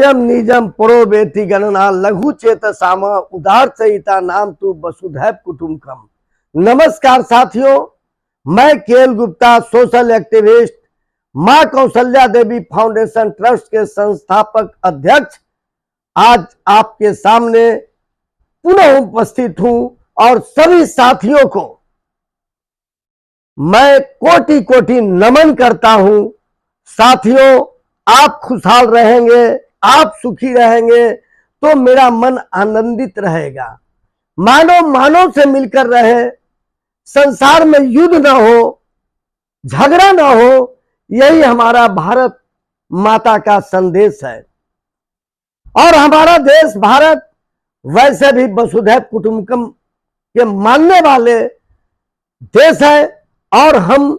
निजम परो बेति गणना लघु चेत साम उदार चयिता नाम तू वसुधैव कुटुंबकम। नमस्कार साथियों, मैं केएल गुप्ता, सोशल एक्टिविस्ट, मां कौशल्या देवी फाउंडेशन ट्रस्ट के संस्थापक अध्यक्ष, आज आपके सामने पुनः उपस्थित हूं और सभी साथियों को मैं कोटि कोटि नमन करता हूं। साथियों, आप खुशहाल रहेंगे, आप सुखी रहेंगे तो मेरा मन आनंदित रहेगा। मानव मानव से मिलकर रहे, संसार में युद्ध ना हो, झगड़ा ना हो, यही हमारा भारत माता का संदेश है। और हमारा देश भारत वैसे भी वसुधैव कुटुंबकम के मानने वाले देश है और हम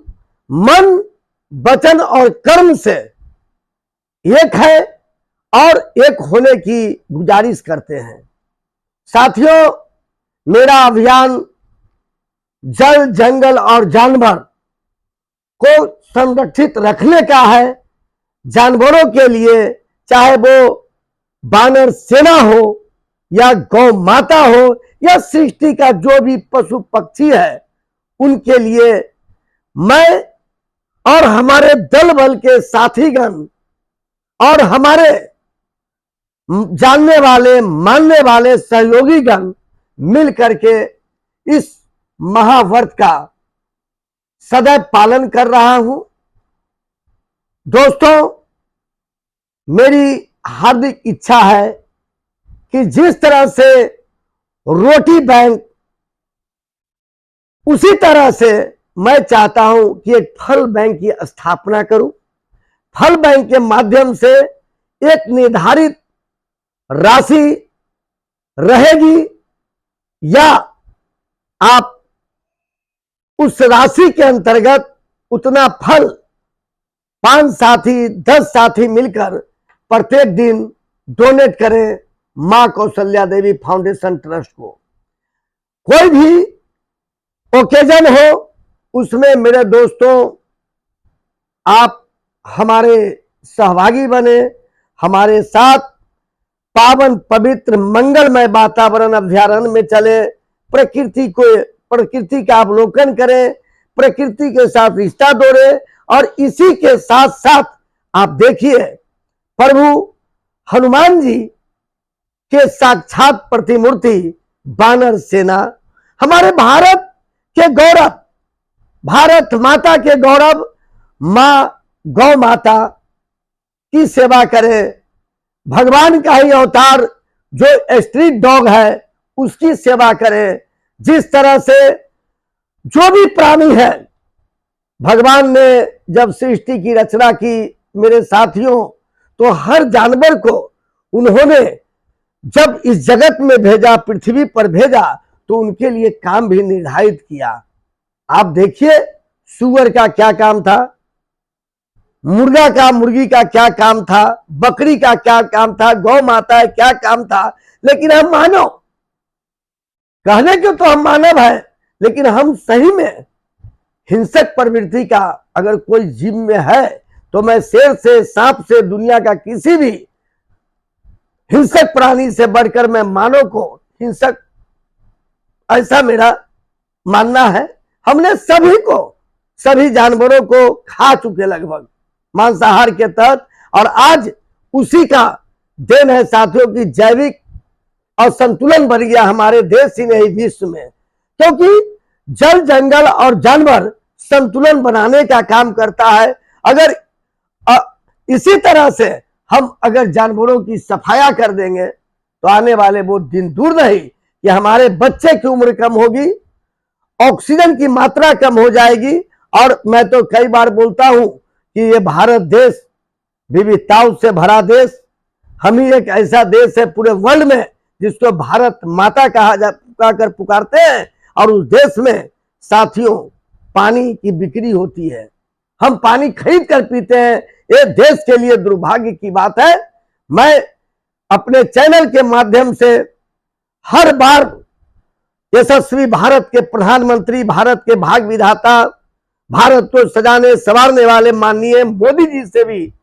मन, वचन और कर्म से एक है और एक होने की गुजारिश करते हैं। साथियों, मेरा अभियान जल, जंगल और जानवर को संरक्षित रखने का है। जानवरों के लिए, चाहे वो बानर सेना हो या गौ माता हो या सृष्टि का जो भी पशु पक्षी है, उनके लिए मैं और हमारे दल बल के साथीगण और हमारे जानने वाले, मानने वाले सहयोगीगण मिल करके इस महाव्रत का सदैव पालन कर रहा हूं। दोस्तों, मेरी हार्दिक इच्छा है कि जिस तरह से रोटी बैंक, उसी तरह से मैं चाहता हूं कि एक फल बैंक की स्थापना करूं। फल बैंक के माध्यम से एक निर्धारित राशि रहेगी या आप उस राशि के अंतर्गत उतना फल 5 साथी, 10 साथी मिलकर प्रत्येक दिन डोनेट करें मां कौशल्या देवी फाउंडेशन ट्रस्ट को। कोई भी ओकेजन हो, उसमें मेरे दोस्तों आप हमारे सहभागी बने, हमारे साथ पावन पवित्र मंगलमय वातावरण अभ्यारण्य में चले, प्रकृति का अवलोकन करें, प्रकृति के साथ रिश्ता जोड़े और इसी के साथ साथ आप देखिए प्रभु हनुमान जी के साक्षात प्रतिमूर्ति बानर सेना, हमारे भारत के गौरव, भारत माता के गौरव मां गौ माता की सेवा करें। भगवान का ही अवतार जो स्ट्रीट डॉग है, उसकी सेवा करें। जिस तरह से जो भी प्राणी है, भगवान ने जब सृष्टि की रचना की मेरे साथियों, तो हर जानवर को उन्होंने जब इस जगत में भेजा, पृथ्वी पर भेजा, तो उनके लिए काम भी निर्धारित किया। आप देखिए सूअर का क्या काम था, मुर्गा का, मुर्गी का क्या काम था, बकरी का क्या काम था, गौ माता का क्या काम था। लेकिन हम मानव, कहने के तो हम मानव है, लेकिन हम सही में हिंसक प्रवृत्ति का अगर कोई जीव में है, तो मैं शेर से, सांप से, दुनिया का किसी भी हिंसक प्राणी से बढ़कर मैं मानव को हिंसक, ऐसा मेरा मानना है। हमने सभी को, सभी जानवरों को खा चुके लगभग मांसाहार के तहत, और आज उसी का देन है साथियों की जैविक और संतुलन बन गया हमारे देश ही नहीं विश्व में, क्योंकि जल, जंगल और जानवर संतुलन बनाने का काम करता है। अगर इसी तरह से हम अगर जानवरों की सफाया कर देंगे, तो आने वाले वो दिन दूर नहीं कि हमारे बच्चे की उम्र कम होगी, ऑक्सीजन की मात्रा कम हो जाएगी। और मैं तो कई बार बोलता हूं कि ये भारत देश विविधताओं से भरा देश, हम ही एक ऐसा देश है पूरे वर्ल्ड में जिसको भारत माता कहकर पुकारते हैं। और उस देश में साथियों पानी की बिक्री होती है, हम पानी खरीद कर पीते हैं। ये देश के लिए दुर्भाग्य की बात है। मैं अपने चैनल के माध्यम से हर बार यशस्वी भारत के प्रधानमंत्री, भारत के भाग विधाता, भारत को सजाने संवारने वाले माननीय मोदी जी से भी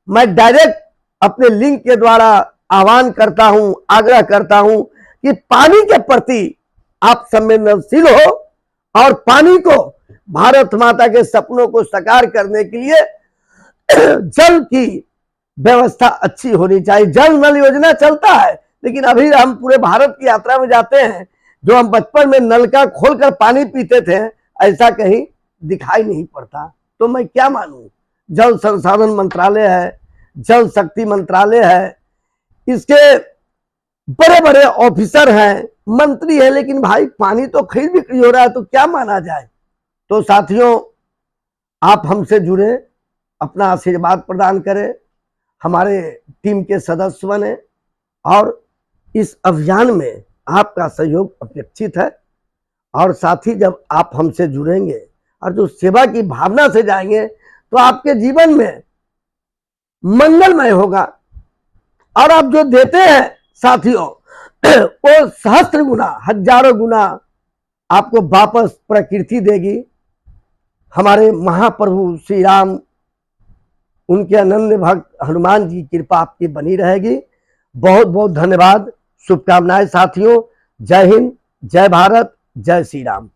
मैं डायरेक्ट अपने लिंक के द्वारा आह्वान करता हूं, आग्रह करता हूं कि पानी के प्रति आप संवेदनशील हो और पानी को भारत माता के सपनों को साकार करने के लिए जल की व्यवस्था अच्छी होनी चाहिए। जल नल योजना चलता है, लेकिन अभी हम पूरे भारत की यात्रा में जाते हैं, जो हम बचपन में नलका खोलकर पानी पीते थे, ऐसा कहीं दिखाई नहीं पड़ता। तो मैं क्या मानूं? जल संसाधन मंत्रालय है, जल शक्ति मंत्रालय है, इसके बड़े बड़े ऑफिसर हैं, मंत्री है, लेकिन भाई पानी तो खरीद बिक्री हो रहा है, तो क्या माना जाए? तो साथियों, आप हमसे जुड़े, अपना आशीर्वाद प्रदान करें, हमारे टीम के सदस्य बने और इस अभियान में आपका सहयोग अपेक्षित है। और साथ ही जब आप हमसे जुड़ेंगे और जो सेवा की भावना से जाएंगे, तो आपके जीवन में मंगलमय होगा और आप जो देते हैं साथियों, वो सहस्त्र गुना, हजारों गुना आपको वापस प्रकृति देगी। हमारे महाप्रभु श्री राम, उनके अनन्य भक्त हनुमान जी की कृपा आपकी बनी रहेगी। बहुत बहुत धन्यवाद, शुभकामनाएं साथियों। जय हिंद, जय भारत, जय श्री राम।